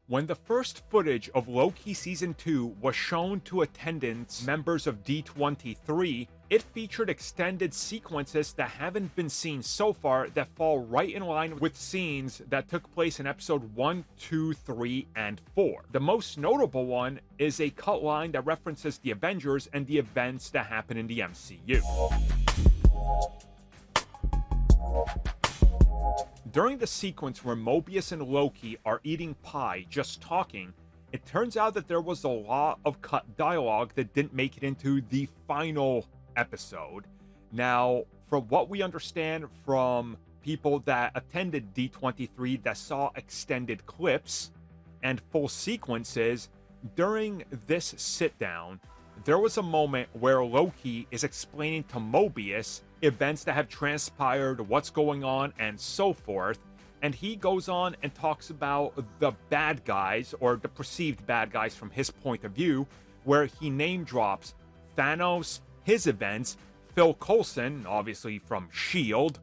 When the first footage of Loki Season 2 was shown to attendance members of D23, it featured extended sequences that haven't been seen so far that fall right in line with scenes that took place in episode 1, 2, 3, and 4. The most notable one is a cut line that references the Avengers and the events that happen in the MCU. During the sequence where Mobius and Loki are eating pie, just talking, it turns out that there was a lot of cut dialogue that didn't make it into the final episode. Now, from what we understand from people that attended D23 that saw extended clips and full sequences, during this sit-down, there was a moment where Loki is explaining to Mobius events that have transpired, what's going on, and so forth. And he goes on and talks about the bad guys, or the perceived bad guys from his point of view, where he name drops Thanos, his events, Phil Coulson, obviously from S.H.I.E.L.D.,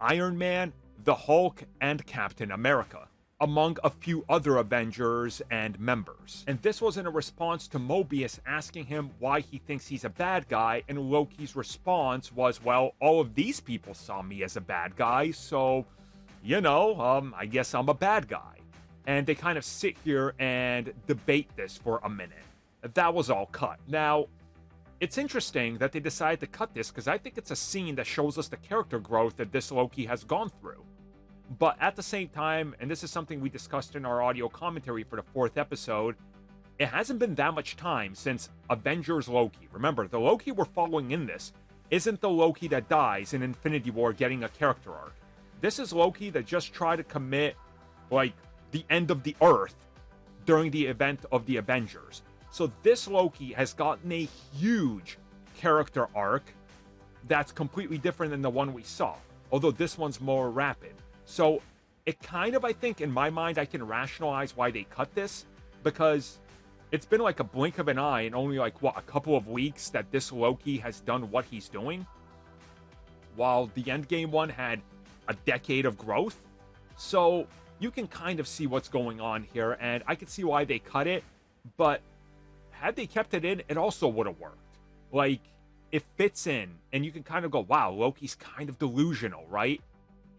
Iron Man, the Hulk, and Captain America, among a few other Avengers and members. And this was in a response to Mobius asking him why he thinks he's a bad guy, and Loki's response was, well, all of these people saw me as a bad guy, so, you know, I guess I'm a bad guy. And they kind of sit here and debate this for a minute. That was all cut. Now, it's interesting that they decided to cut this, because I think it's a scene that shows us the character growth that this Loki has gone through. But at the same time, and this is something we discussed in our audio commentary for the 4th episode, it hasn't been that much time since Avengers Loki. Remember, the Loki we're following in this isn't the Loki that dies in Infinity War getting a character arc. This is Loki that just tried to commit, like, the end of the Earth during the event of the Avengers. So this Loki has gotten a huge character arc that's completely different than the one we saw, although this one's more rapid. So it kind of, I think, in my mind, I can rationalize why they cut this, because it's been like a blink of an eye in only like, what, a couple of weeks that this Loki has done what he's doing, while the Endgame one had a decade of growth. So you can kind of see what's going on here, and I can see why they cut it, but had they kept it in, it also would have worked. Like, it fits in, and you can kind of go, wow, Loki's kind of delusional, right?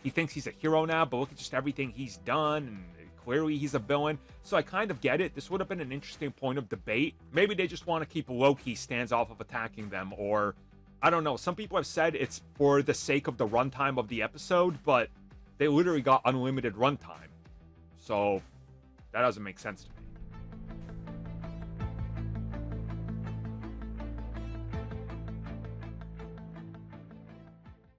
He thinks he's a hero now, but look at just everything he's done, and clearly he's a villain. So I kind of get it. This would have been an interesting point of debate. Maybe they just want to keep Loki stands off of attacking them, or I don't know. Some people have said it's for the sake of the runtime of the episode, but they literally got unlimited runtime. So that doesn't make sense to me.